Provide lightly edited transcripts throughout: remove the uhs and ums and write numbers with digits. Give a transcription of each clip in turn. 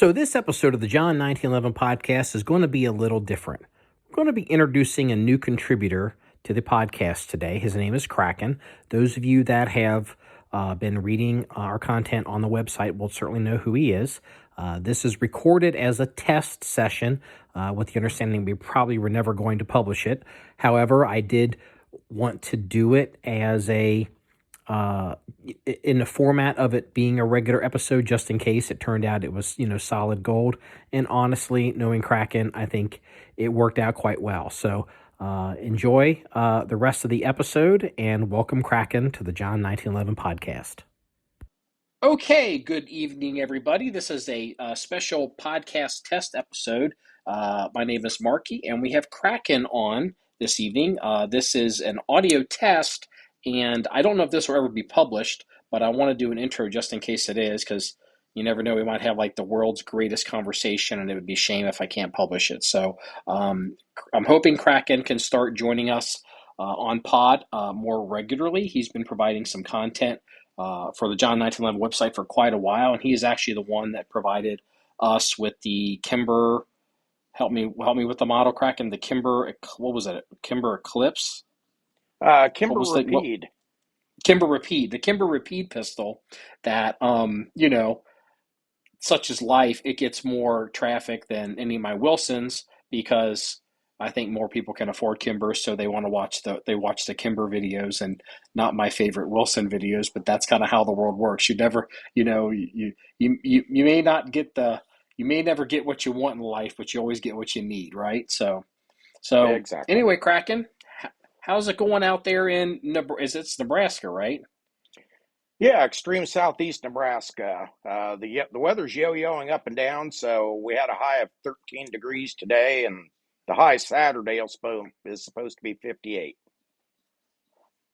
So, this episode of the John 1911 podcast is going to be a little different. We're going to be introducing a new contributor to the podcast today. His name is Kraken. Those of you that have been reading our content on the website will certainly know who he is. This is recorded as a test session with the understanding we probably were never going to publish it. However, I did want to do it as in the format of it being a regular episode, just in case it turned out it was, solid gold. And honestly, knowing Kraken, I think it worked out quite well. So enjoy the rest of the episode and welcome Kraken to the John 1911 podcast. Okay, good evening, everybody. This is a special podcast test episode. My name is Marky, and we have Kraken on this evening. This is an audio test, and I don't know if this will ever be published, but I want to do an intro just in case it is, because you never know, we might have like the world's greatest conversation, and it would be a shame if I can't publish it. So I'm hoping Kraken can start joining us on pod more regularly. He's been providing some content for the John 1911 website for quite a while, and he is actually the one that provided us with the Kimber. Help me with the model, Kraken. The Kimber, what was it? Kimber Eclipse. Kimber Repeat. Kimber Repeat. The Kimber Repeat pistol. That such is life. It gets more traffic than any of my Wilsons because I think more people can afford Kimber, so they want to watch the Kimber videos and not my favorite Wilson videos. But that's kind of how the world works. You never, you may not get you may never get what you want in life, but you always get what you need, right? So Exactly. Anyway, Kraken, how's it going out there in it's Nebraska, right? Yeah, extreme southeast Nebraska. The weather's yo-yoing up and down, so we had a high of 13 degrees today, and the high Saturday is supposed to be 58.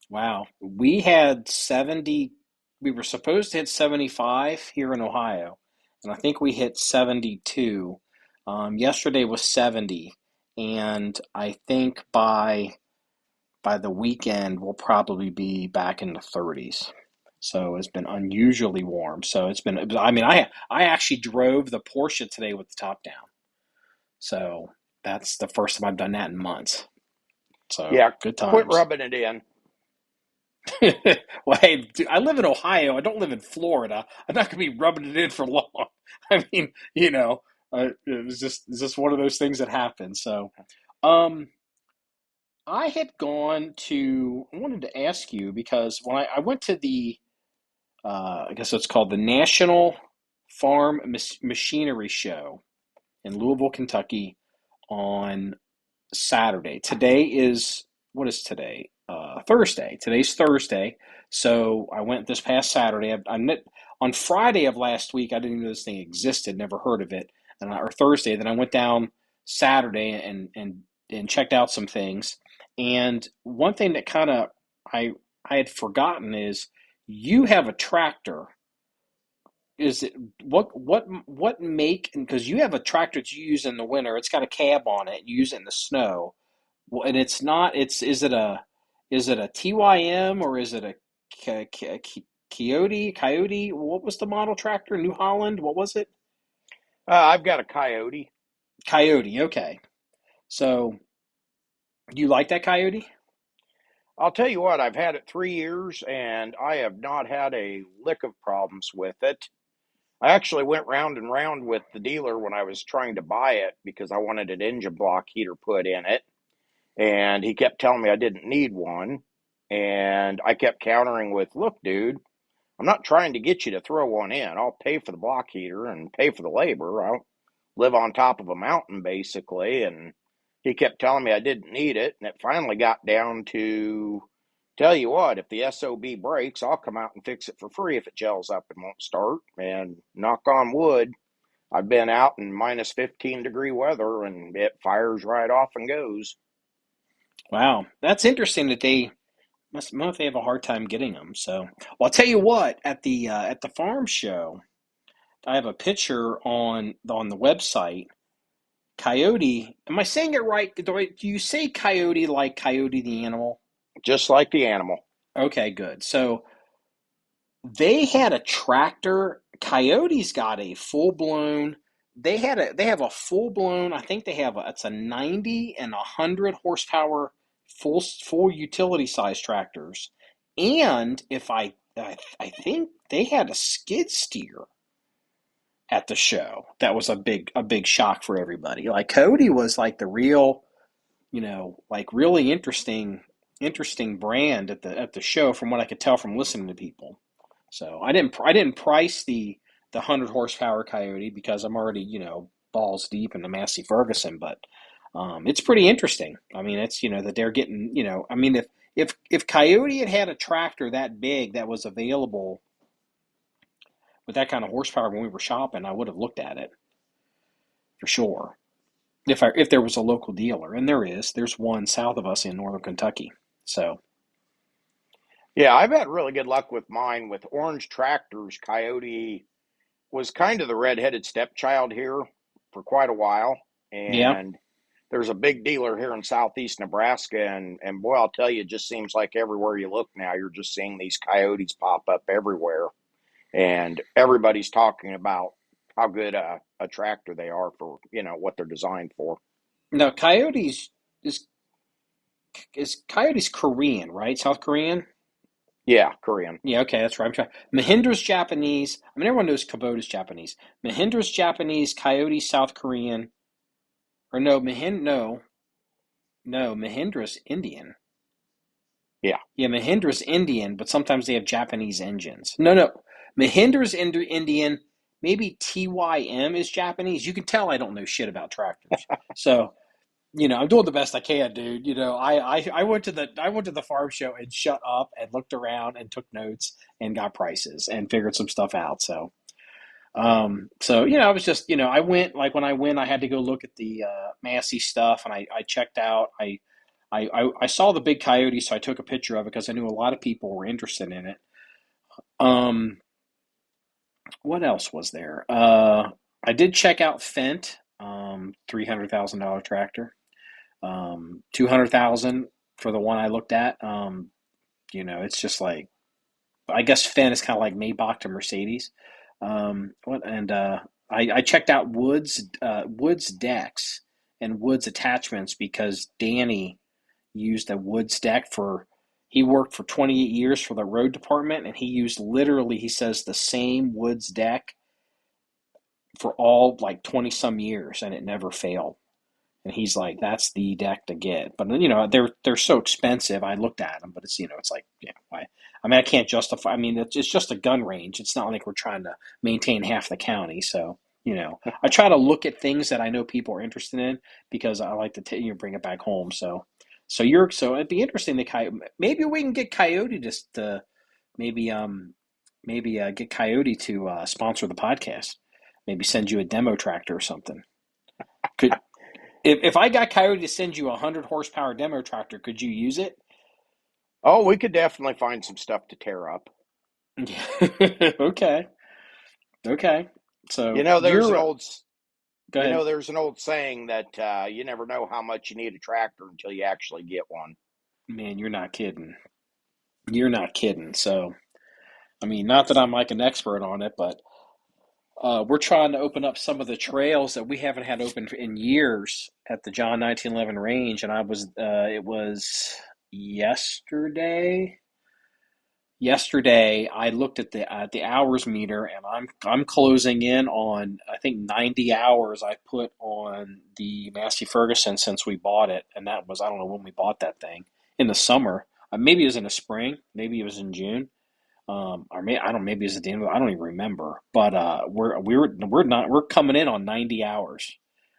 Wow. We had 70. We were supposed to hit 75 here in Ohio, and I think we hit 72. Yesterday was 70, and I think by the weekend we'll probably be back in the 30s. So it's been unusually warm. So I actually drove the Porsche today with the top down. So that's the first time I've done that in months. So yeah, good times. Quit rubbing it in. Well, hey, dude, I live in Ohio. I don't live in Florida. I'm not going to be rubbing it in for long. I mean, it's just one of those things that happen. So, I wanted to ask you because when I went to the, I guess it's called the National Farm Machinery Show in Louisville, Kentucky on Saturday. What is today? Thursday. Today's Thursday. So I went this past Saturday. On Friday of last week, I didn't even know this thing existed, never heard of it. Or Thursday. Then I went down Saturday and checked out some things. And one thing that kind of I had forgotten is you have a tractor. Is it what make? Because you have a tractor that you use in the winter. It's got a cab on it. You use it in the snow. Well, and it's not. Is it a TYM or is it a Coyote? What was the model tractor? New Holland? What was it? I've got a Coyote. Coyote. Okay. So you like that Coyote? I'll tell you what, I've had it 3 years, and I have not had a lick of problems with it. I actually went round and round with the dealer when I was trying to buy it because I wanted an engine block heater put in it. And he kept telling me I didn't need one. And I kept countering with, look, dude, I'm not trying to get you to throw one in. I'll pay for the block heater and pay for the labor. I'll live on top of a mountain, basically. And he kept telling me I didn't need it. And it finally got down to, tell you what, if the SOB breaks, I'll come out and fix it for free if it gels up and won't start. And knock on wood, I've been out in minus 15 degree weather and it fires right off and goes. Wow, that's interesting that they must have a hard time getting them. So, well, I'll tell you what, at the farm show, I have a picture on the website. Coyote. Am I saying it right? Do you say coyote like Coyote the animal? Just like the animal. Okay, good. So they had a tractor. Coyote's got a full-blown they have a full blown. I think they have it's a 90 and 100 horsepower full utility size tractors, and if I think they had a skid steer at the show. That was a big shock for everybody. Like Cody was like the real, like really interesting brand at the show from what I could tell from listening to people. So I didn't price the 100 horsepower Coyote because I'm already balls deep in the Massey Ferguson, but it's pretty interesting. I mean, it's that they're getting I mean if Coyote had a tractor that big that was available with that kind of horsepower when we were shopping, I would have looked at it for sure. If there was a local dealer, and there's one south of us in northern Kentucky. So Yeah, I've had really good luck with mine with orange tractors. Coyote was kind of the redheaded stepchild here for quite a while, yeah, and there's a big dealer here in southeast Nebraska, and boy, I'll tell you, it just seems like everywhere you look now, you're just seeing these coyotes pop up everywhere, and everybody's talking about how good a tractor they are for what they're designed for. no, Coyotes is is Coyotes Korean, right? South Korean. Yeah, Korean. Yeah, okay, that's right. I'm trying. Mahindra's Japanese. I mean, everyone knows Kubota's Japanese. Mahindra's Japanese. Coyote South Korean. Or no, Mahindra's Indian. Yeah. Yeah, Mahindra's Indian, but sometimes they have Japanese engines. No, Mahindra's Indian. Maybe TYM is Japanese. You can tell I don't know shit about tractors. So, I'm doing the best I can, dude. I went to the farm show and shut up and looked around and took notes and got prices and figured some stuff out. So I was just I went like when I went I had to go look at the Massey stuff and I checked out. I saw the big coyote, so I took a picture of it because I knew a lot of people were interested in it. Um, what else was there? I did check out Fendt, $300,000 tractor. 200,000 for the one I looked at. It's just like I guess Fendt is kind of like Maybach to Mercedes. What and I checked out Woods decks and Woods attachments because Danny used a Woods deck for. He worked for 28 years for the road department, and he used literally, he says, the same Woods deck for all like 20 some years, and it never failed. And he's like, "That's the deck to get." But they're so expensive. I looked at them, but it's like, I mean, I can't justify. I mean, it's just a gun range. It's not like we're trying to maintain half the county. So I try to look at things that I know people are interested in because I like to bring it back home. So it'd be interesting to maybe we can get Coyote just to maybe get Coyote to sponsor the podcast. Maybe send you a demo tractor or something. Could if I got Coyote to send you a 100 horsepower demo tractor, could you use it? Oh, we could definitely find some stuff to tear up. Okay. Okay. You So know, there's an you're old go ahead. there's an old saying that you never know how much you need a tractor until you actually get one. Man, you're not kidding. You're not kidding. So, I mean, not that I'm like an expert on it, but we're trying to open up some of the trails that we haven't had open in years at the John 1911 range, and it was yesterday. Yesterday, I looked at the hours meter, and I'm closing in on I think 90 hours I put on the Massey Ferguson since we bought it, and that was I don't know when we bought that thing in the summer. Maybe it was in the spring, maybe it was in June, or I don't maybe it was at the end. I don't even remember. But we're coming in on 90 hours.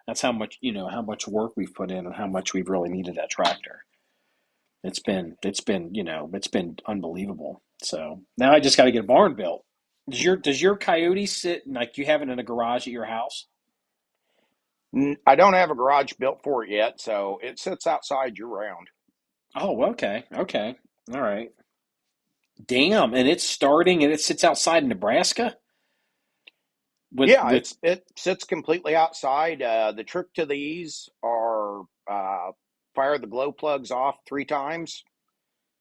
That's how much work we've put in and how much we've really needed that tractor. It's been unbelievable. So now I just got to get a barn built. Does your Coyote sit like you have it in a garage at your house? I don't have a garage built for it yet, so it sits outside year round. Oh, okay, okay, all right. Damn, and it's starting and it sits outside in Nebraska Yeah, with it sits completely outside. The trick to these are fire the glow plugs off 3 times.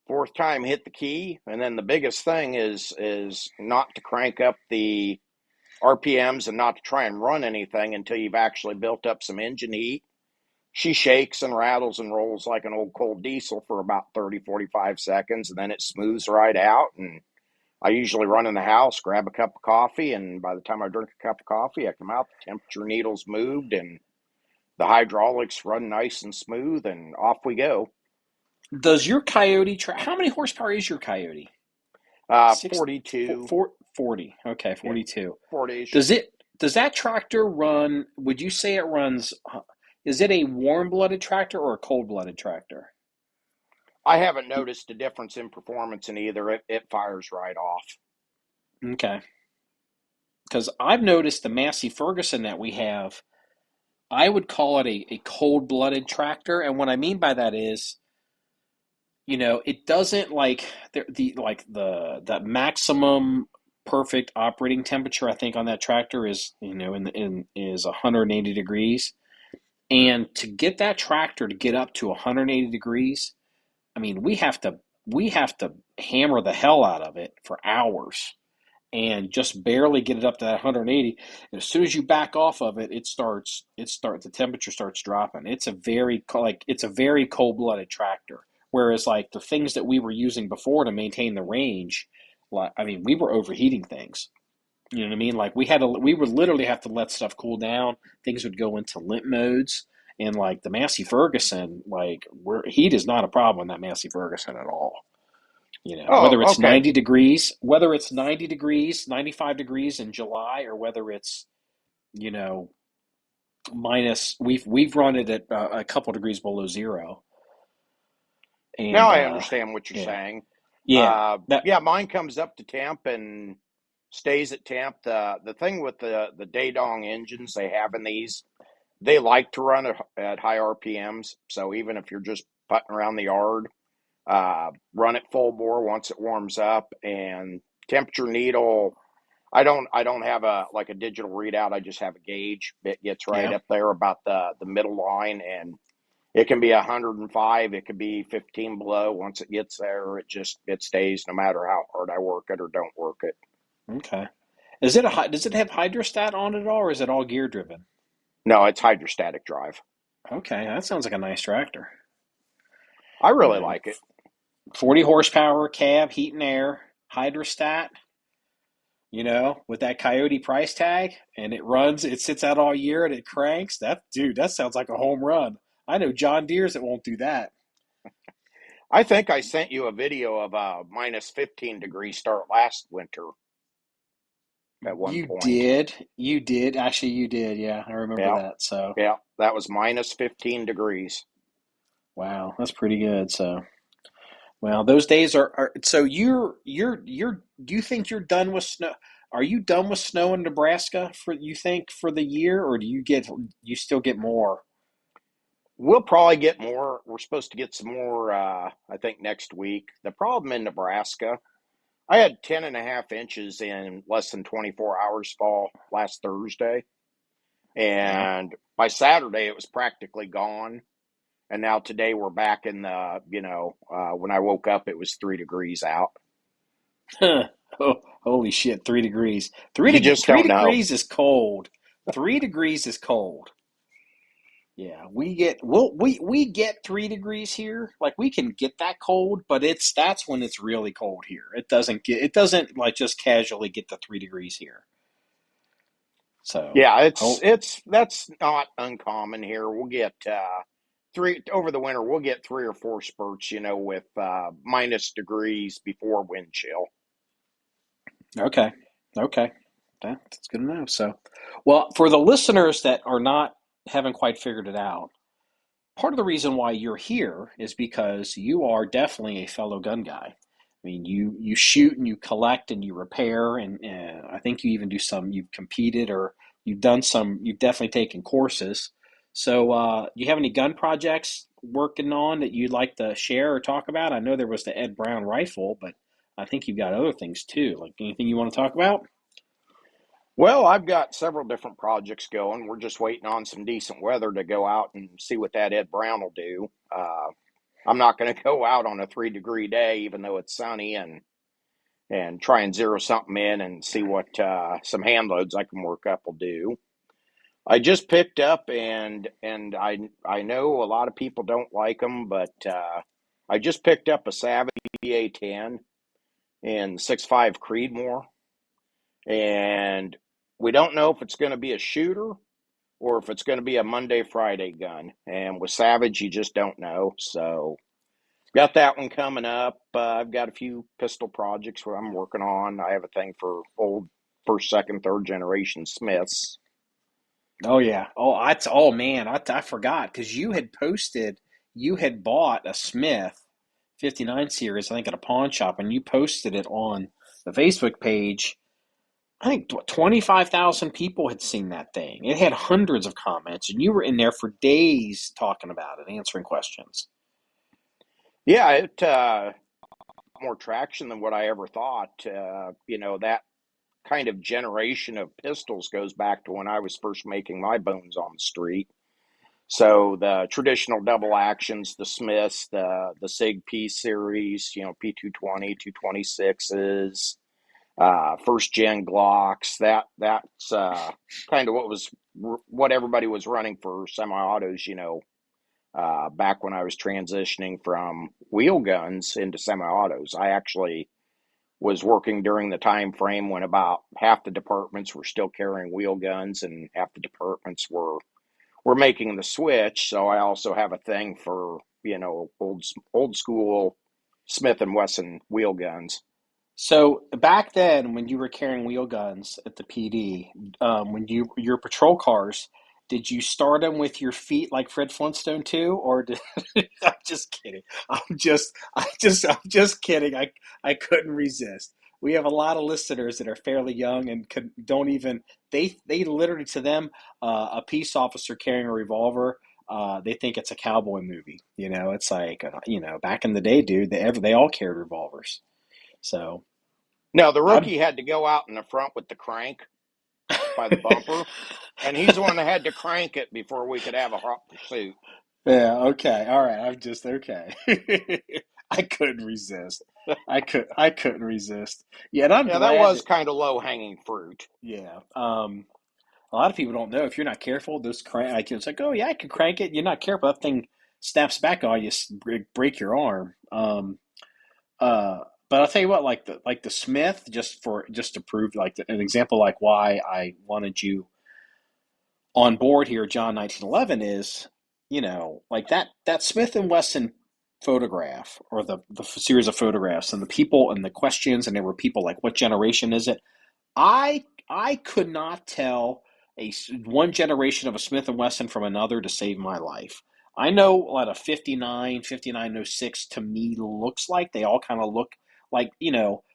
Fourth time, hit the key, and then the biggest thing is not to crank up the RPMs and not to try and run anything until you've actually built up some engine heat. She shakes and rattles and rolls like an old cold diesel for about 30, 45 seconds, and then it smooths right out. And I usually run in the house, grab a cup of coffee, and by the time I drink a cup of coffee, I come out, the temperature needle's moved, and the hydraulics run nice and smooth, and off we go. Does your Coyote how many horsepower is your Coyote? Six, 42. 40. Okay, Yeah, 42. 40-ish. Does that tractor run, would you say it runs, is it a warm-blooded tractor or a cold-blooded tractor? I haven't noticed a difference in performance in either. It fires right off. Okay. Because I've noticed the Massey Ferguson that we have, I would call it a cold-blooded tractor. And what I mean by that is, it doesn't like the maximum perfect operating temperature I think on that tractor is is 180 degrees. And to get that tractor to get up to 180 degrees, I mean, we have to hammer the hell out of it for hours and just barely get it up to that 180. And as soon as you back off of it, the temperature starts dropping. It's a very cold-blooded tractor. Whereas like the things that we were using before to maintain the range, like I mean, we were overheating things. You know what I mean? Like we would literally have to let stuff cool down. Things would go into limp modes. And like the Massey Ferguson, heat is not a problem in that Massey Ferguson at all. Whether Oh, it's okay. 90 degrees, 95 degrees in July, or whether it's, you know, we've run it at a couple degrees below zero. Now And I understand what you're yeah, saying. yeah, that, Yeah, mine comes up to temp and stays at temp. The thing with the Daedong engines they have in these, they like to run at high RPMs. So even if you're just putting around the yard, run it full bore once it warms up. And temperature needle, I don't have a digital readout. I just have a gauge. It gets right yeah. up there about the middle line, and it can be 105. It could be 15 below. Once it gets there, it stays no matter how hard I work it or don't work it. Okay. Does it have hydrostat on it at all, or is it all gear driven? No, it's hydrostatic drive. Okay, that sounds like a nice tractor. I You really know, like it. 40 horsepower cab, heat and air, hydrostat, with that Coyote price tag, and it sits out all year and it cranks. That sounds like a home run. I know John Deere's that won't do that. I think I sent you a video of a minus 15 degree start last winter at one You point. did. You did. Actually, you did. Yeah, I remember Yeah, that. So, yeah, that was minus 15 degrees. wow, that's pretty good. So, well, those days are so do you think you're done with snow? Are you done with snow in Nebraska for the year, or you still get more? We'll probably get more. We're supposed to get some more, I think, next week. The problem in Nebraska, I had 10.5 inches in less than 24 hours fall last Thursday. Yeah. And by Saturday, it was practically gone. And now today we're back in when I woke up, it was 3 degrees out. Oh, holy shit, 3 degrees. You just Three don't know. degrees is cold. 3 degrees is cold. Yeah, we get 3 degrees here. Like we can get that cold, but that's when it's really cold here. It doesn't like just casually get to 3 degrees here. So, Yeah, oh, that's not uncommon here. We'll get three over the winter. We'll get 3 or 4 spurts, with minus degrees before wind chill. okay, okay, that's good enough. So, well, for the listeners that haven't quite figured it out, part of the reason why you're here is because you are definitely a fellow gun guy. I mean, you shoot and you collect and you repair, and I think you even do some. You've competed or you've done some. You've definitely taken courses. So, do you have any gun projects working on that you'd like to share or talk about? I know there was the Ed Brown rifle, but I think you've got other things too. Like anything you want to talk about? Well, I've got several different projects going. We're just waiting on some decent weather to go out and see what that Ed Brown will do. I'm not going to go out on a 3 degree day, even though it's sunny, and and try and zero something in and see what some hand loads I can work up will do. I just picked up, and I know a lot of people don't like them, but I just picked up a Savage A10 in 6.5 Creedmoor, and we don't know if it's going to be a shooter or if it's going to be a Monday Friday gun. And with Savage, you just don't know. So got that one coming up. I've got a few pistol projects where I'm working on. I have a thing for old first, second, third generation Smiths. Oh yeah. Oh man, I forgot because you had bought a Smith 59 series, I think at a pawn shop, and you posted it on the Facebook page. I think 25,000 people had seen that thing. It had hundreds of comments, and you were in there for days talking about it, answering questions. Yeah, it more traction than what I ever thought. That kind of generation of pistols goes back to when I was first making my bones on the street. So the traditional double actions, the Smiths, the Sig P series, P220, 226s, first gen Glocks. That's kind of what everybody was running for semi-autos. Back when I was transitioning from wheel guns into semi-autos, I actually was working during the time frame when about half the departments were still carrying wheel guns and half the departments were making the switch. So I also have a thing for old school Smith and Wesson wheel guns. So back then, when you were carrying wheel guns at the PD, when your patrol cars, did you start them with your feet like Fred Flintstone too, or did I'm just kidding. I'm just kidding. I couldn't resist. We have a lot of listeners that are fairly young and don't even they literally to them a peace officer carrying a revolver. They think it's a cowboy movie. It's like back in the day, dude. They all carried revolvers. So No, the I'm rookie had to go out in the front with the crank by the bumper, and he's the one that had to crank it before we could have a hot pursuit. Yeah, okay. All right. I'm just okay. I couldn't resist. I couldn't resist. Yeah, and I'm Yeah, that glad was that kind of low hanging fruit. yeah. A lot of people don't know if you're not careful, those crank like it's like, "Oh yeah, I can crank it." You're not careful, that thing snaps back on you, break your arm. Uh but I'll tell you what, like the Smith, just to prove an example like why I wanted you on board here, John 1911 is, like that Smith and Wesson photograph or the series of photographs and the people and the questions, and there were people like, what generation is it? I could not tell one generation of a Smith and Wesson from another to save my life. I know what a 5906 to me looks like. They all kind of look like,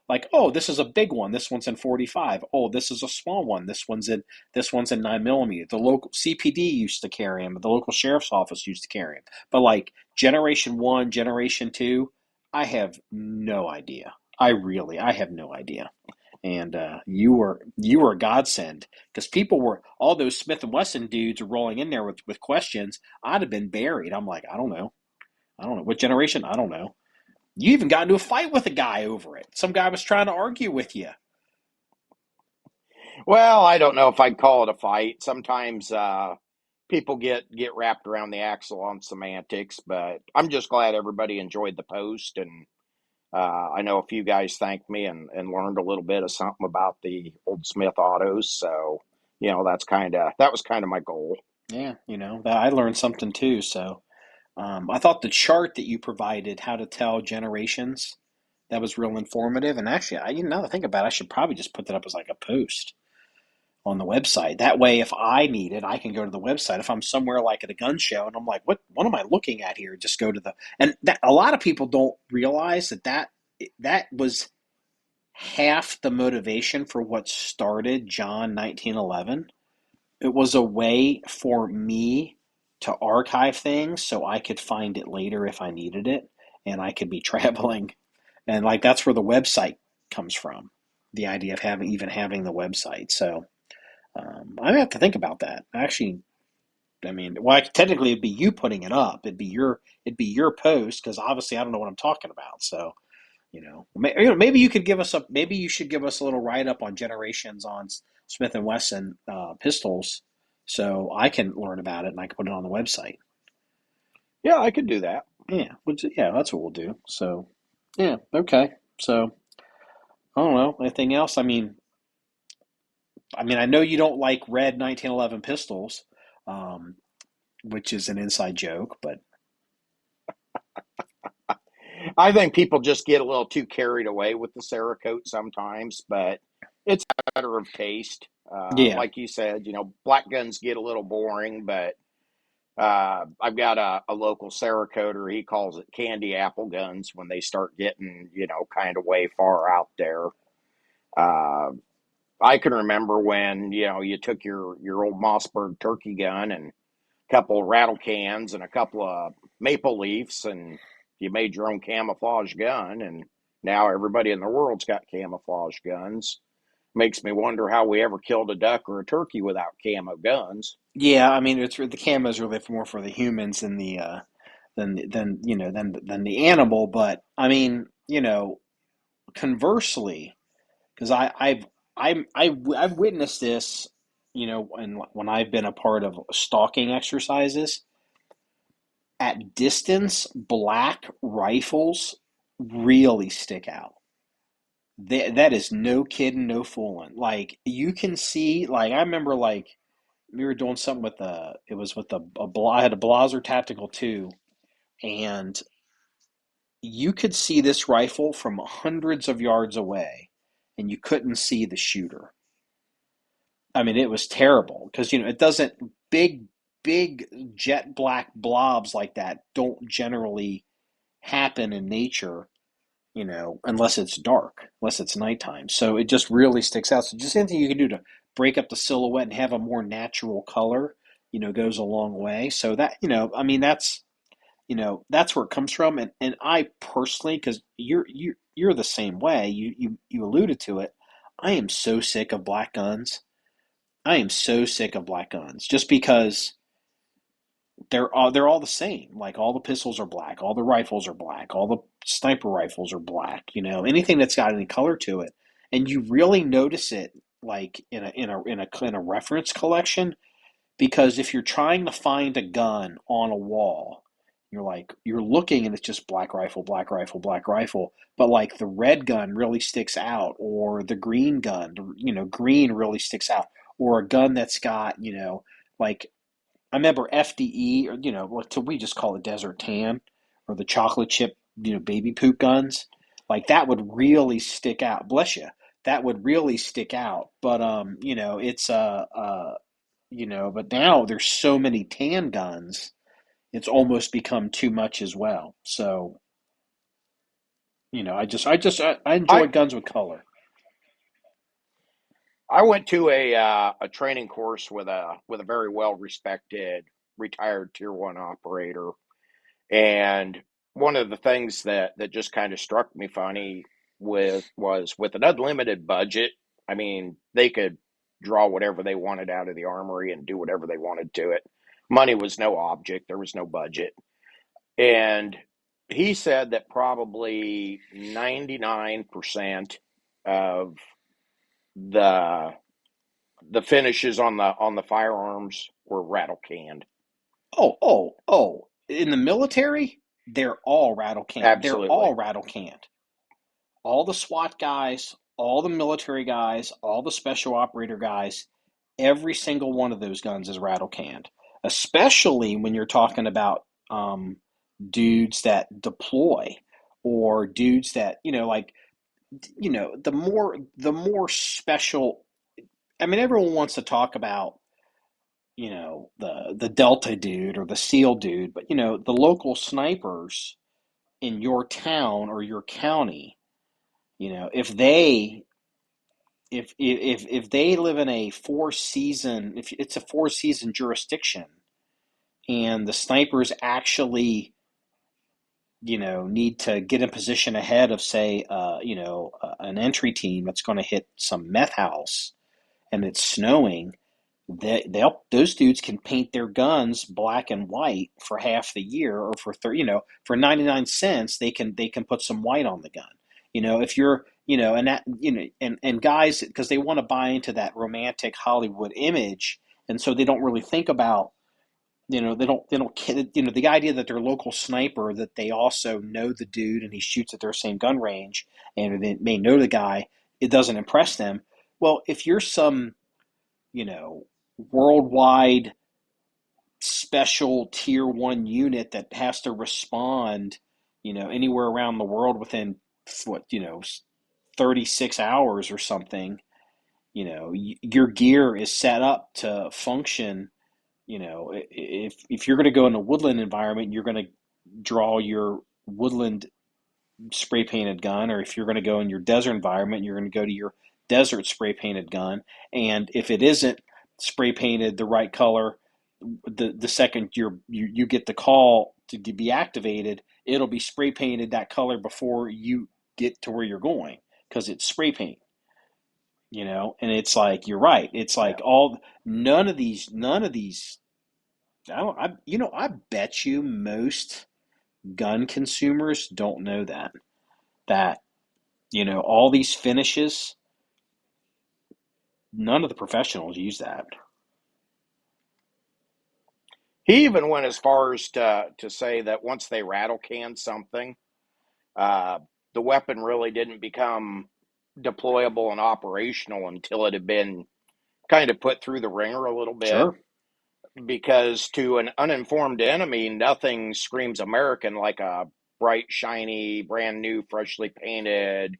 like, oh, this is a big one. This one's in 45. Oh, this is a small one. This one's in 9 millimeter. The local CPD used to carry them. The local sheriff's office used to carry them. But like generation one, generation two, I have no idea. I have no idea. And you were a godsend because all those Smith and Wesson dudes are rolling in there with questions. I'd have been buried. I'm like, I don't know what generation. I don't know. You even got into a fight with a guy over it. Some guy was trying to argue with you. Well, I don't know if I'd call it a fight. Sometimes people get wrapped around the axle on semantics, but I'm just glad everybody enjoyed the post, and I know a few guys thanked me and learned a little bit of something about the old Smith autos. So, that was kind of my goal. Yeah, that I learned something too. So I thought the chart that you provided, how to tell generations, that was real informative. And actually, now that I think about it, I should probably just put that up as like a post on the website. That way, if I need it, I can go to the website. If I'm somewhere like at a gun show and I'm like, what am I looking at here? Just go to and that a lot of people don't realize that was half the motivation for what started John 1911. It was a way for me to archive things so I could find it later if I needed it and I could be traveling. And like that's where the website comes from. The idea of having the website. So I have to think about that. Actually, I mean, well, technically, it'd be you putting it up. It'd be your post because obviously I don't know what I'm talking about. So Maybe you could give us a maybe you should give us a little write up on generations on Smith and Wesson pistols, so I can learn about it and I can put it on the website. Yeah, I could do that. Yeah, that's what we'll do. So, yeah, okay. So I don't know anything else. I know you don't like red 1911 pistols, um, which is an inside joke, but I think people just get a little too carried away with the Cerakote sometimes, but it's a matter of taste. yeah, Like you said, black guns get a little boring, but I've got a local Cerakoter. He calls it candy apple guns when they start getting, kind of way far out there. Uh, I can remember when, you took your old Mossberg turkey gun and a couple of rattle cans and a couple of maple leaves, and you made your own camouflage gun. And now everybody in the world's got camouflage guns. Makes me wonder how we ever killed a duck or a turkey without camo guns. yeah. It's the camo is really more for the humans than the than the animal. But conversely, because I've witnessed this, and when I've been a part of stalking exercises at distance, black rifles really stick out. That is no kidding, no fooling. Like you can see, like I remember, like we were doing something with it was with I had a Blaser Tactical 2, and you could see this rifle from hundreds of yards away, and you couldn't see the shooter. It was terrible because it doesn't big jet black blobs like that don't generally happen in nature, unless it's dark, unless it's nighttime. So it just really sticks out. So just anything you can do to break up the silhouette and have a more natural color, goes a long way. So that, that's where it comes from. And I personally, because you're the same way, you alluded to it. I am so sick of black guns. I am so sick of black guns just because they're all the same. Like all the pistols are black, all the rifles are black, all the sniper rifles are black. Anything that's got any color to it, and you really notice it like in a reference collection because if you're trying to find a gun on a wall, you're looking and it's just black rifle, black rifle, black rifle, but like the red gun really sticks out, or the green gun, green really sticks out, or a gun that's got like I remember FDE, or what we just call it desert tan, or the chocolate chip, baby poop guns. Like that would really stick out. Bless you. That would really stick out. But it's but now there's so many tan guns, it's almost become too much as well. So I enjoy I guns with color. I went to a training course with a very well respected retired tier one operator, and one of the things that just kind of struck me funny was with an unlimited budget. I mean, they could draw whatever they wanted out of the armory and do whatever they wanted to it. Money was no object. There was no budget, and he said that probably 99% of the the finishes on the firearms were rattle canned. Oh. In the military, they're all rattle can. They're all Absolutely. rattle canned. All the SWAT guys, all the military guys, all the special operator guys, every single one of those guns is rattle canned. Especially when you're talking about dudes that deploy, or dudes that the more special. Everyone wants to talk about the Delta dude or the SEAL dude, but the local snipers in your town or your county, if they live in a if it's a 4 season jurisdiction, and the snipers actually need to get in position ahead of, say, an entry team that's going to hit some meth house, and it's snowing, those dudes can paint their guns black and white for half the year, or for 99 cents they can put some white on the gun. If you're, and that, and guys, because they want to buy into that romantic Hollywood image, and so they don't really think about, they don't, the idea that their local sniper, that they also know the dude and he shoots at their same gun range, and they may know the guy, it doesn't impress them. Well, if you're some, you know, worldwide special tier one unit that has to respond, anywhere around the world within what, 36 hours or something, your gear is set up to function. If you're going to go in a woodland environment, you're going to draw your woodland spray painted gun, or if you're going to go in your desert environment, you're going to go to your desert spray painted gun. And if it isn't spray painted the right color, the second you get the call to be activated, it'll be spray painted that color before you get to where you're going, because it's spray paint. And it's like, you're right. It's Yeah. like none of these. I bet you most gun consumers don't know that all these finishes, none of the professionals use that. He even went as far as to say that once they rattle can something, uh, the weapon really didn't become deployable and operational until it had been kind of put through the ringer a little bit. Sure. Because to an uninformed enemy, nothing screams American like a bright, shiny, brand new, freshly painted,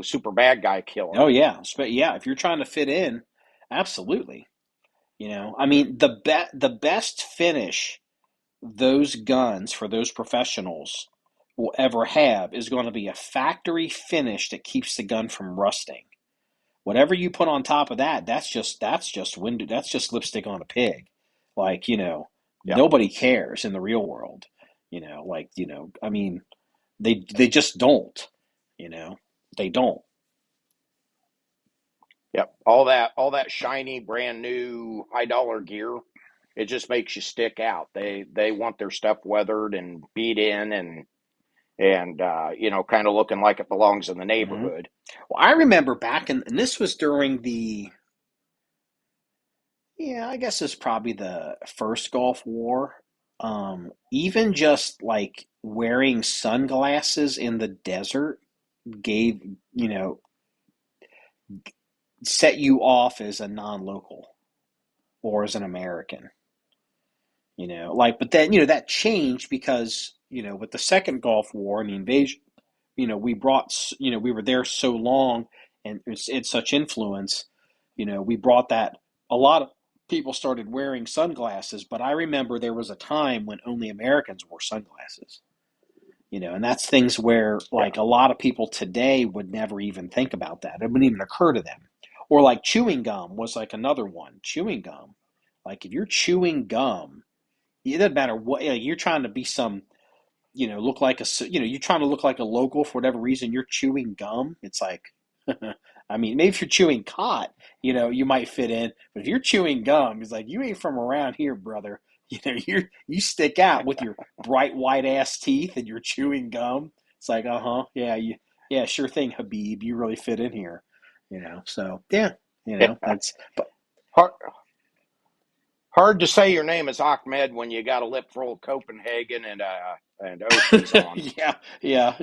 super bad guy Oh killer. yeah, yeah. If you're trying to fit in, absolutely. I mean, the best finish those guns for those professionals will ever have is going to be a factory finish that keeps the gun from rusting. Whatever you put on top of that, that's just window, that's just lipstick on a pig. Like, Yep, nobody cares in the real world. Like, I mean, they just don't, you know. They don't. yep. All that shiny, brand new, high dollar gear, it just makes you stick out. They want their stuff weathered and beat in and kind of looking like it belongs in the Hmm. neighborhood. Well, I remember back and this was during yeah, I guess it's probably the first Gulf War. Even just like wearing sunglasses in the desert gave, you know, set you off as a non-local or as an American, like, but then, that changed because, with the second Gulf War and the invasion, we were there so long and it's such influence, we brought that, a lot of people started wearing sunglasses, but I remember there was a time when only Americans wore sunglasses, and that's things where, Yeah, like, a lot of people today would never even think about that. It wouldn't even occur to them. Or like chewing gum was like another one. Chewing gum, like if you're chewing gum, it doesn't matter what, like, you're trying to be some, look like you're trying to look like a local for whatever reason. You're chewing gum. It's like, I mean, maybe if you're chewing cot, you might fit in. But if you're chewing gum, it's like, you ain't from around here, brother. You stick out with your bright white ass teeth and you're chewing gum. It's like, yeah, yeah, sure thing, Habib. You really fit in here. So yeah, yeah. that's, but Hard, hard to say your name is Ahmed when you got a lip full of Copenhagen and oceans on. yeah, yeah.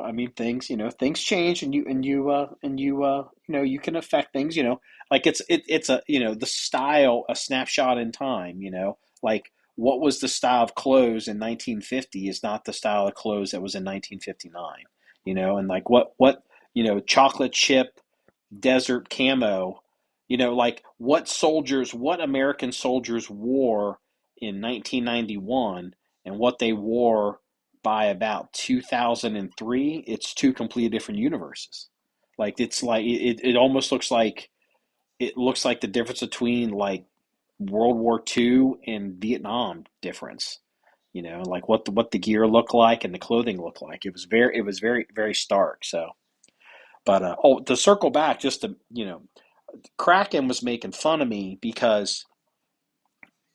I mean, things change, and you can affect things. Like it's a, the style, a snapshot in time. Like what was the style of clothes in 1950 is not the style of clothes that was in 1959. And like what chocolate chip desert camo, like what American soldiers wore in 1991 and what they wore by about 2003, it's two completely different universes. Like it's like it almost looks like, the difference between like World War II and Vietnam difference. Like what the gear looked like and the clothing looked like. It was very very stark. So, but to circle back, just to, Kraken was making fun of me because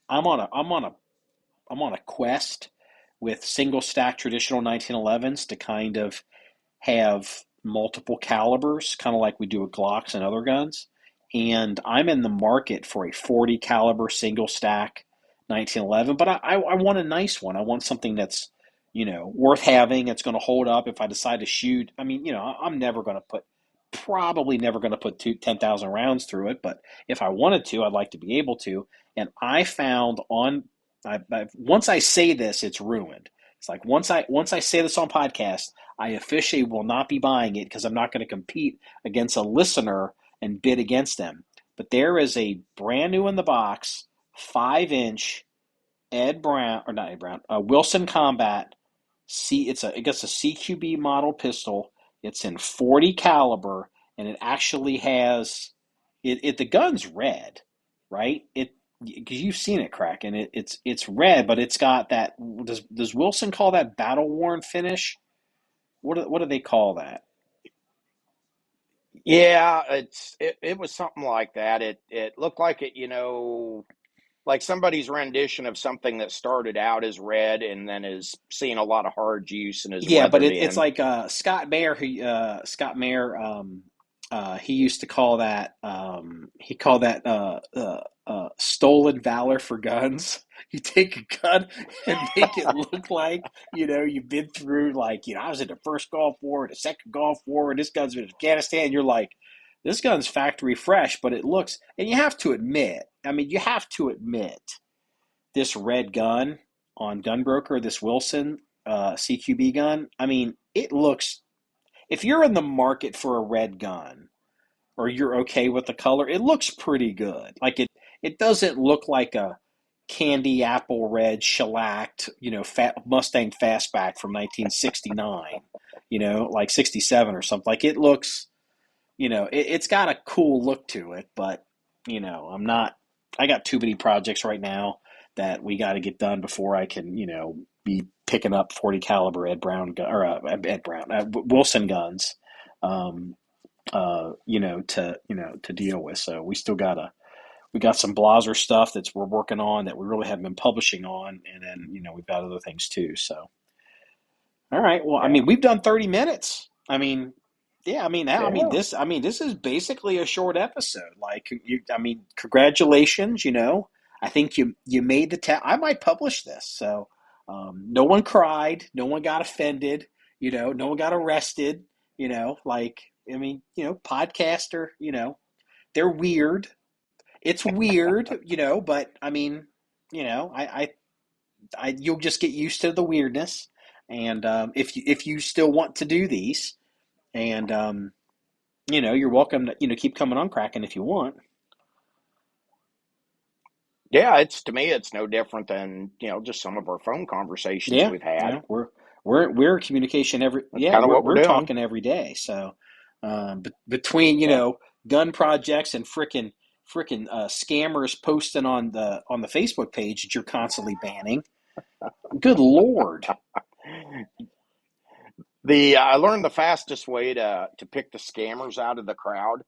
I'm on a quest with single stack traditional 1911s to kind of have multiple calibers, kind of like we do with Glocks and other guns. And I'm in the market for a 40 caliber single stack 1911, but I want a nice one. I want something that's, worth having. It's going to hold up if I decide to shoot. I mean, I'm never going to probably never going to put 10,000 rounds through it, but if I wanted to, I'd like to be able to. And I found once I say this, it's ruined. It's like once I say this on podcast, I officially will not be buying it because I'm not going to compete against a listener and bid against them. But there is a brand new in the box 5-inch Wilson Combat. I guess a CQB model pistol. It's in 40 caliber, and it actually has the gun's red, right? Because you've seen it, Kraken. It's red, but it's got that. Does Wilson call that battle worn finish? What do they call that? Yeah, it was something like that. It looked like it, like somebody's rendition of something that started out as red and then is seeing a lot of hard use and is Yeah, but weathered it's in. like Scott Mayer, he used to call that he called that stolen valor for guns. You take a gun and make it look like you've been through, like, I was in the first Gulf War, the second Gulf War, and this gun's been in Afghanistan. You're like, this gun's factory fresh, but it looks, and you have to admit, this red gun on Gunbroker, this Wilson CQB gun, I mean, it looks, if you're in the market for a red gun or you're okay with the color, it looks pretty good. Like it doesn't look like a candy apple red shellacked, Mustang fastback from 1969, like 67 or something. Like it looks, it's got a cool look to it, but I got too many projects right now that we got to get done before I can, be picking up 40 caliber Wilson guns, to deal with. So we got some Blaser stuff we're working on that we really haven't been publishing on, and then we've got other things too. So all right, well, I Yeah, mean, we've done 30 minutes. I mean, yeah, yeah. this is basically a short episode. Like, congratulations. I think you made the I might publish this. So, no one cried, no one got offended, no one got arrested. Like, podcaster, they're weird. It's weird, but I mean, you'll just get used to the weirdness. And if you still want to do these, and you're welcome to keep coming on, Kraken, if you want. Yeah, to me it's no different than, just some of our phone conversations Yeah, we've had. we're communication That's kind of what we're we're doing. talking every day. So between Yeah. gun projects and frickin' scammers posting on the Facebook page that you're constantly banning, good lord. I learned the fastest way to pick the scammers out of the crowd.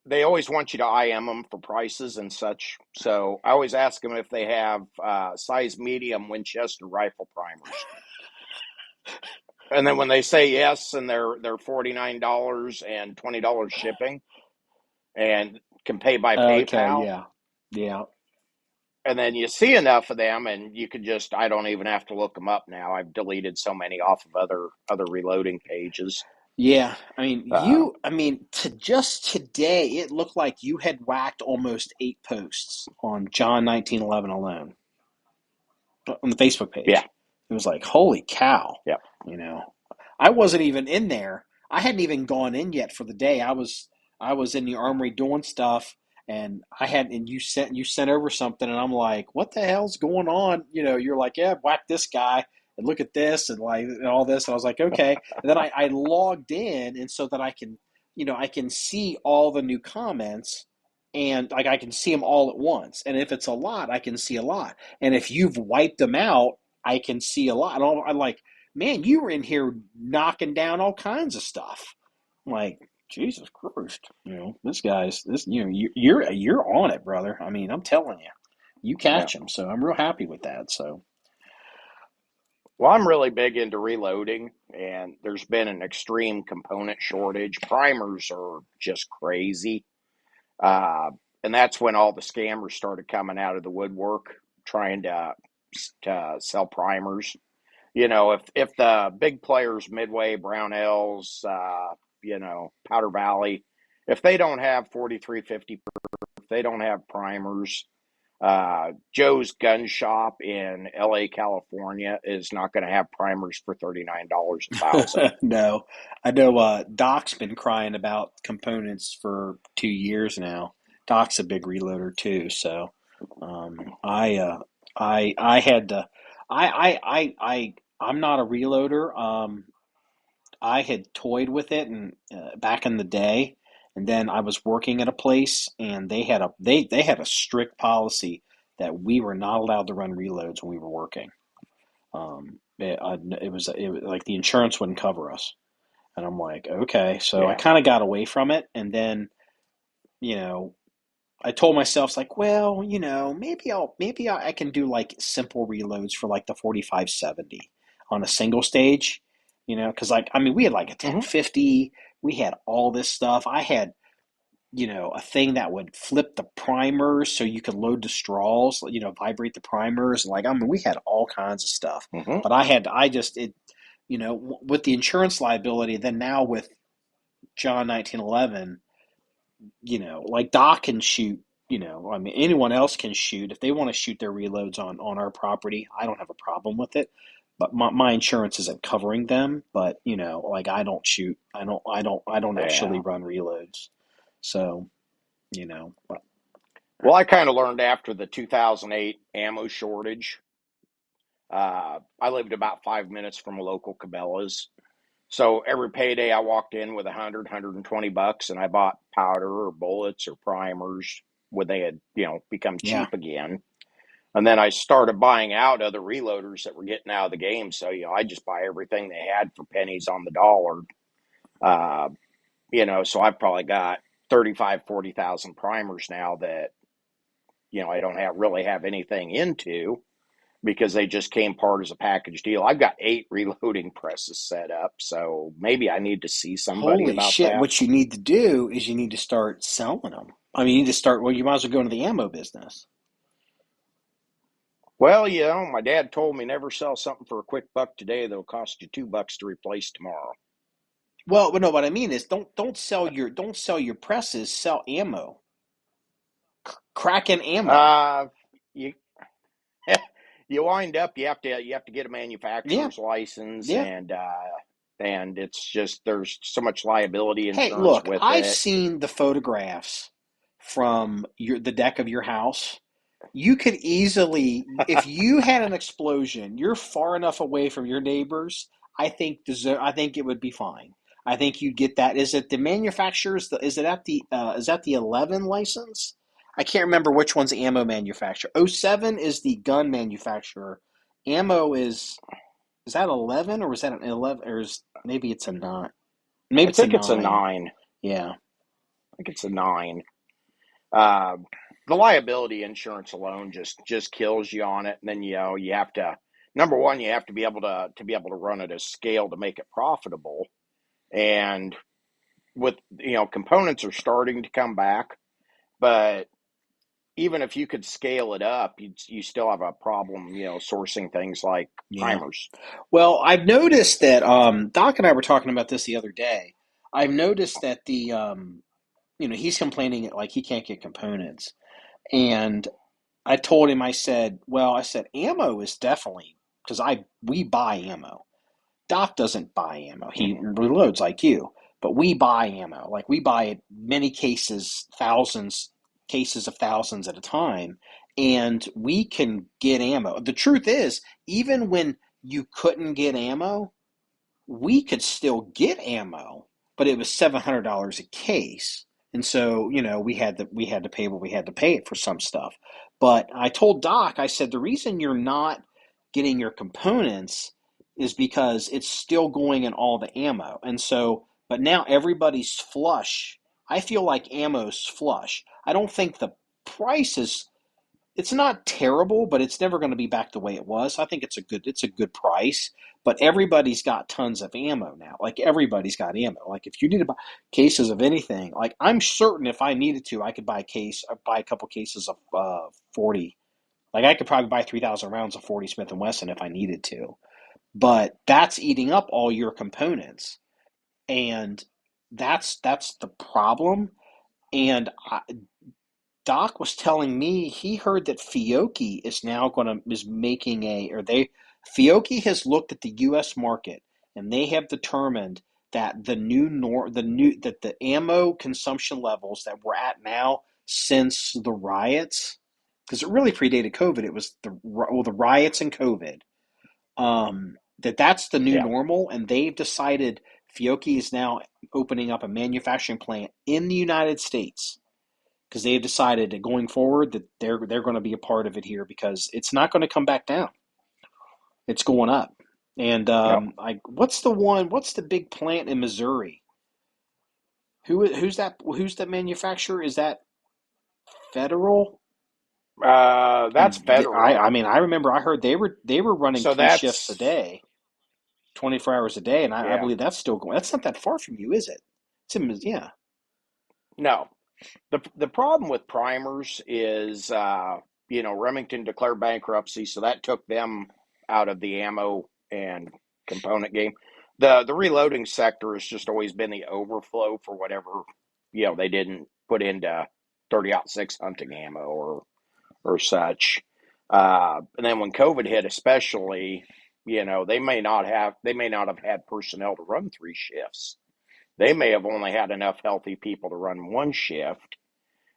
They always want you to IM them for prices and such. So I always ask them if they have size medium Winchester rifle primers. And then when they say yes, and they're $49 and $20 shipping, and can pay by Okay, PayPal, yeah. and then you see enough of them, and you can just, I don't even have to look them up now. I've deleted so many off of other reloading pages. Yeah, Uh, to just today, it looked like you had whacked almost 8 posts on John 1911 alone on the Facebook yeah, page. It was like, holy cow, yeah. you know. I wasn't even in there. I hadn't even gone in yet for the day. I was in the armory doing stuff, and you sent over something, and I'm like, what the hell's going on? You're like, yeah, whack this guy and look at this and like and all this. And I was like, okay. And then I logged in, and so that I can see all the new comments, and like I can see them all at once. And if it's a lot, I can see a lot. And if you've wiped them out, I can see a lot. And I'm like, man, you were in here knocking down all kinds of stuff. I'm like, Jesus Christ, you're on it, brother. I'm telling you, you Yeah. catch them. So I'm real happy with that. So Well, I'm really big into reloading, and there's been an extreme component shortage. Primers are just crazy. Uh, and that's when all the scammers started coming out of the woodwork trying to sell primers. If the big players, Midway, Brownells, Powder Valley, if they don't have 4350, if they don't have primers, Joe's Gun Shop in LA, California is not going to have primers for $39 a thousand. No, I know Doc's been crying about components for 2 years now. Doc's a big reloader too, so I had to I'm not a reloader. I had toyed with it and back in the day, and then I was working at a place, and they had a strict policy that we were not allowed to run reloads when we were working. It was like the insurance wouldn't cover us, and I'm like, okay, so I Yeah. kind of got away from it, and then you know I told myself like, well, I can do like simple reloads for like the 4570 on a single stage, because like I mean we had like a Hmm. 1050, we had all this stuff. I had a thing that would flip the primers so you could load the straws, vibrate the primers. Like, I mean, we had all kinds of stuff. Hmm. But I just, with the insurance liability, then now with John 1911, like Doc can shoot, I mean, anyone else can shoot. If they want to shoot their reloads on our property, I don't have a problem with it. But my insurance isn't covering them. But, like I don't shoot. I don't actually Yeah. run reloads. So, but Well, I kind of learned after the 2008 ammo shortage. I lived about 5 minutes from a local Cabela's. So every payday I walked in with 120 bucks, and I bought powder or bullets or primers when they had, become yeah. cheap again. And then I started buying out other reloaders that were getting out of the game. So, I just buy everything they had for pennies on the dollar. Uh, so I've probably got 35, 40,000 primers now that, I don't really have anything into because they just came part as a package deal. I've got 8 reloading presses set up. So maybe I need to see somebody Holy about shit. that. What you need to do is you need to start selling them. I mean, you need to start, well, you might as well go into the ammo business. Well, my dad told me never sell something for a quick buck today that'll cost you $2 to replace tomorrow. Well, no, what I mean is don't sell your presses, sell ammo. Kraken ammo. Uh, you you wind up you have to get a Yeah, manufacturer's license, yeah. and it's just there's so much liability Hey, insurance look, with I've it. seen the photographs from the deck of your house. You could easily, if you had an explosion, you're far enough away from your neighbors. I think it would be fine. I think you'd get that. Is it the manufacturers? Is that the 11 license? I can't remember which one's the ammo manufacturer. Oh 07 is the gun manufacturer. Ammo is that 11 or is that an 11 or maybe it's a 9? Maybe I it's a think it's a 9. 9. Yeah. I think it's a 9. Uh, the liability insurance alone just kills you on it, and then you have to, number one, you have to be able to run it as scale to make it profitable. And with components are starting to come back, but even if you could scale it up, you still have a problem, sourcing things like Yeah. primers. Well, I've noticed that Doc and I were talking about this the other day. I've noticed that he's complaining like he can't get components. And I told him, I said, ammo is definitely because we buy ammo. Doc doesn't buy ammo. He Hmm. reloads like you, but we buy ammo. Like we buy it many cases, cases of thousands at a time, and we can get ammo. The truth is, even when you couldn't get ammo, we could still get ammo, but it was $700 a case. And so, we had to pay what we had to pay it for some stuff. But I told Doc, I said the reason you're not getting your components is because it's still going in all the ammo. And so, but now everybody's flush. I feel like ammo's flush. I don't think the price it's not terrible, but it's never going to be back the way it was. I think it's a good price, but everybody's got tons of ammo now. Like everybody's got ammo. Like if you need to buy cases of anything, like I'm certain if I needed to, I could buy a couple cases of 40. Like I could probably buy 3,000 rounds of 40 Smith and Wesson if I needed to. But that's eating up all your components, and that's the problem. And Doc was telling me he heard that Fiocchi is making Fiocchi has looked at the U.S. market and they have determined that the ammo consumption levels that we're at now since the riots, because it really predated COVID. It was the riots and COVID. That's the new Yeah. normal, and they've decided Fiocchi is now opening up a manufacturing plant in the United States because they've decided that going forward that they're going to be a part of it here because it's not going to come back down. It's going up. And Yep. what's the big plant in Missouri? Who's that? Who's the manufacturer? Is that Federal? That's federal. I mean, I remember I heard they were running So 3 shifts a that's, day, 24 hours a day, and I yeah. believe that's still going. That's not that far from you, is it? Yeah. No. The problem with primers is, Remington declared bankruptcy, so that took them out of the ammo and component game. The reloading sector has just always been the overflow for whatever, they didn't put into 30-06 hunting ammo or such. And then when COVID hit, especially, they may not have had personnel to run 3 shifts. They may have only had enough healthy people to run 1 shift.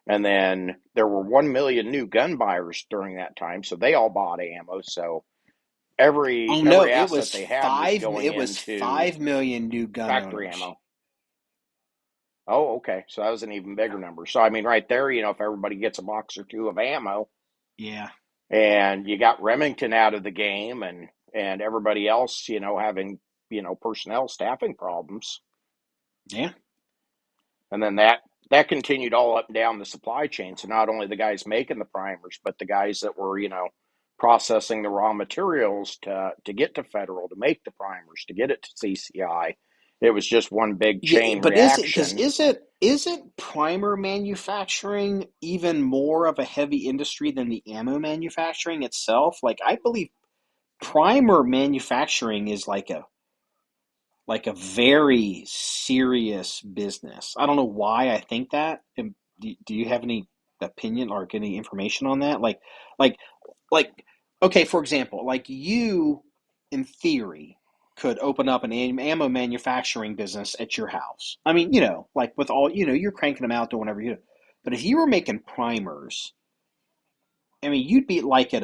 And then there were 1 million new gun buyers during that time, so they all bought ammo. So Oh no, every asset they had was going it was into 5 million new gun factory owners. ammo. Oh, okay. So that was an even bigger number. So I mean, right there, if everybody gets a box or two of ammo, Yeah. and you got Remington out of the game, and everybody else, having personnel staffing problems, Yeah. and then that continued all up and down the supply chain. So not only the guys making the primers, but the guys that were processing the raw materials to get to Federal, to make the primers, to get it to CCI. It was just one big Yeah, chain but reaction. isn't primer manufacturing even more of a heavy industry than the ammo manufacturing itself? Like I believe primer manufacturing is like a very serious business. I don't know why I think that. Do you have any opinion or any information on that? Like, like, okay, for example, like you, in theory, could open up an ammo manufacturing business at your house. I mean, like with all, you're cranking them out doing whatever you do. But if you were making primers, I mean, you'd be like at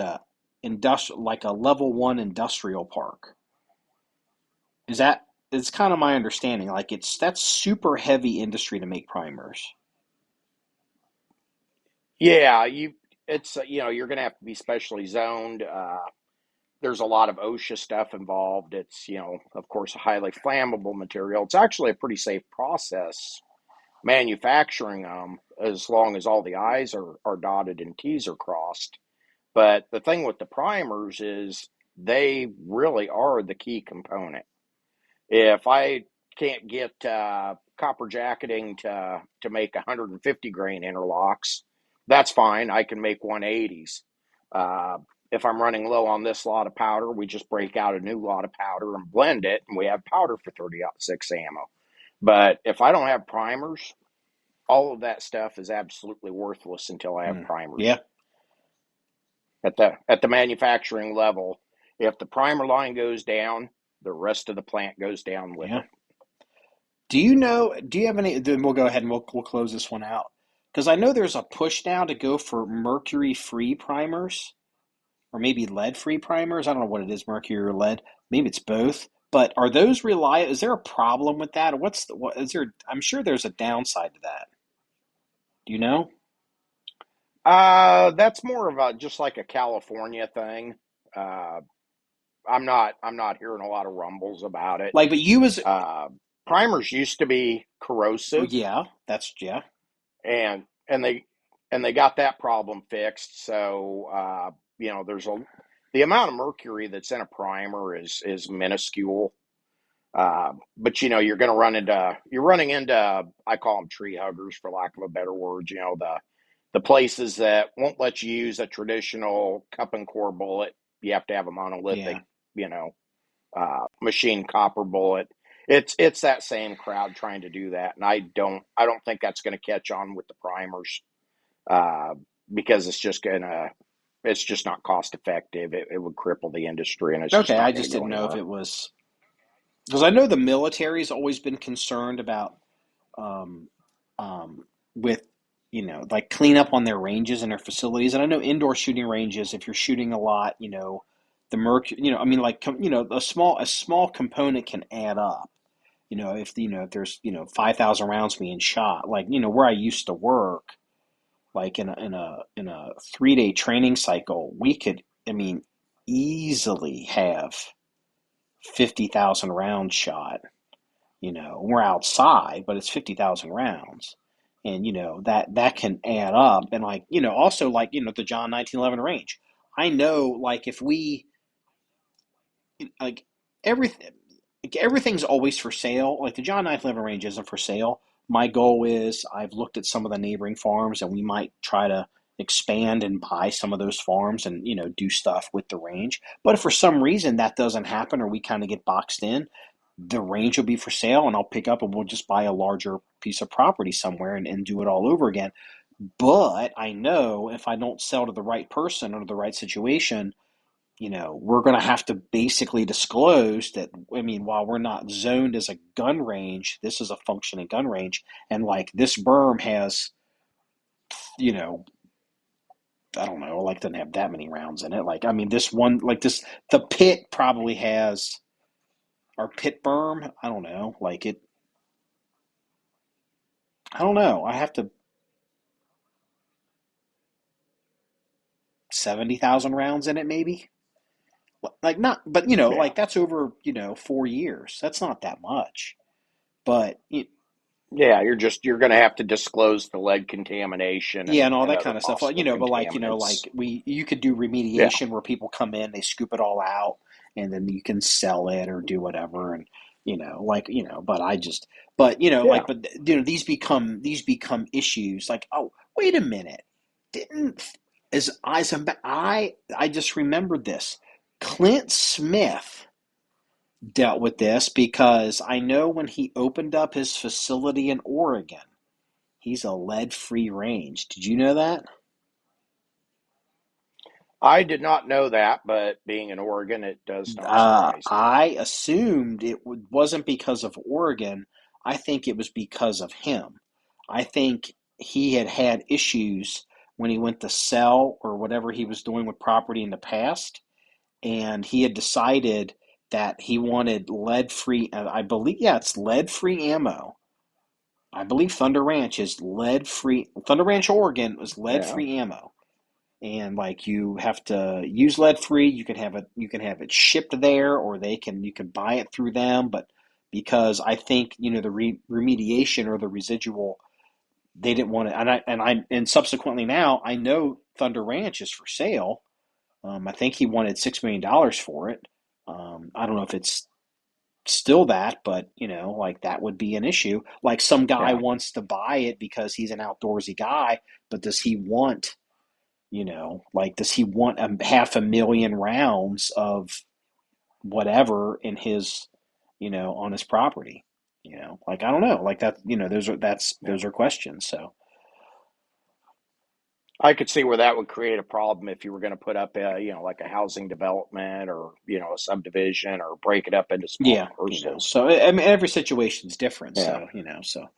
like a level one industrial park. It's kind of my understanding. Like that's super heavy industry to make primers. Yeah, it's you're going to have to be specially zoned. There's a lot of OSHA stuff involved. It's of course a highly flammable material. It's actually a pretty safe process manufacturing them, as long as all the I's are dotted and T's are crossed. But the thing with the primers is they really are the key component. If I can't get copper jacketing to make 150 grain interlocks, that's fine. I can make 180s. If I'm running low on this lot of powder, we just break out a new lot of powder and blend it, and we have powder for 30-06 ammo. But if I don't have primers, all of that stuff is absolutely worthless until I have primers. Yeah, At the manufacturing level, if the primer line goes down, the rest of the plant goes down with yeah. it. Do you have any? Then we'll go ahead and we'll close this one out because I know there's a push now to go for mercury-free primers or maybe lead-free primers. I don't know what it is, mercury or lead. Maybe it's both. But are those reliable? Is there a problem with that? Or what is there? I'm sure there's a downside to that. Do you know? That's more of a just like a California thing. Uh, I'm not hearing a lot of rumbles about it. Like, but you as Uh, Primers used to be oh, corrosive, yeah, that's yeah. and they and they got that problem fixed. So the amount of mercury that's in a primer is minuscule. But you're running into, I call them tree huggers for lack of a better word. The places that won't let you use a traditional cup and core bullet. You have to have a monolithic, Yeah. machine copper bullet. It's that same crowd trying to do that, and I don't think that's going to catch on with the primers, uh, because it's just not cost effective. It would cripple the industry, and it's just Okay, I not going to just go didn't know if anywhere. it was because I know the military's always been concerned about um, with like clean up on their ranges and their facilities. And I know indoor shooting ranges, if you're shooting a lot, the mercury, I mean, like a small component can add up. If there's 5,000 rounds being shot, like where I used to work, like in a 3-day training cycle, we could, I mean, easily have 50,000 rounds shot. We're outside, but it's 50,000 rounds. And, that can add up. And also the John 1911 range. I know, like, if we, like, everything, everything's always for sale. Like, the John 1911 range isn't for sale. My goal is I've looked at some of the neighboring farms and we might try to expand and buy some of those farms and, do stuff with the range. But if for some reason that doesn't happen or we kind of get boxed in, the range will be for sale and I'll pick up and we'll just buy a larger piece of property somewhere and do it all over again. But I know if I don't sell to the right person or the right situation, we're going to have to basically disclose that, I mean, while we're not zoned as a gun range, this is a functioning gun range. And like this berm has, you know, I don't know, like doesn't have that many rounds in it. Like, I mean, this one, like the pit probably has, our pit berm, I don't know, like it, I don't know. I have to 70,000 rounds in it, maybe. Like not, but Yeah. like that's over 4 years. That's not that much. But Yeah, you're going to have to disclose the lead contamination yeah, and all and that other kind of stuff. possible But contaminants. like you could do Yeah, remediation where people come in, they scoop it all out, and then you can sell it or do whatever. And but I just, but yeah. these become issues. Like, oh, wait a minute, didn't as I just remembered this. Clint Smith dealt with this because I know when he opened up his facility in Oregon, he's a lead-free range. Did you know that? I did not know that, but being in Oregon, it does not surprise me. I assumed it wasn't because of Oregon. I think it was because of him. I think he had had issues when he went to sell or whatever he was doing with property in the past, and he had decided that he wanted lead-free. I believe, yeah, it's lead-free ammo. I believe Thunder Ranch is lead-free. Thunder Ranch, Oregon, was Yeah, lead-free ammo, and like you have to use lead free. You can have it shipped there, or you can buy it through them. But because I think the remediation or the residual, they didn't want it. And subsequently now I know Thunder Ranch is for sale. I think he wanted $6 million for it. I don't know if it's still that, but like that would be an issue. Like some guy yeah. wants to buy it because he's an outdoorsy guy, but does he want like, does he want 500,000 rounds of whatever in his, on his property? Like I don't know, like that. Yeah. Those are questions. So I could see where that would create a problem if you were going to put up like a housing development or, a subdivision or break it up into small yeah, parcels. so I mean, every situation's different. Yeah. So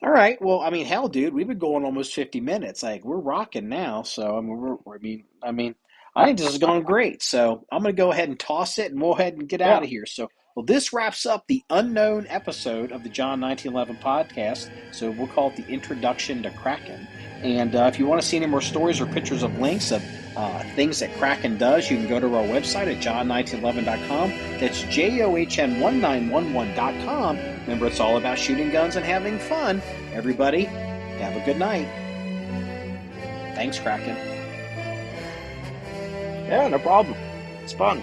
all right. Well, I mean, hell, dude, we've been going almost 50 minutes. Like we're rocking now. So I mean, I think this is going great. So I'm going to go ahead and toss it, and we'll go ahead and get out Yeah. of here. So, well, this wraps up the unknown episode of the John 1911 podcast. So we'll call it the Introduction to Kraken. And if you want to see any more stories or pictures of links of things that Kraken does, you can go to our website at john1911.com. That's JOHN1911.com. Remember, it's all about shooting guns and having fun. Everybody, have a good night. Thanks, Kraken. Yeah, no problem. It's fun.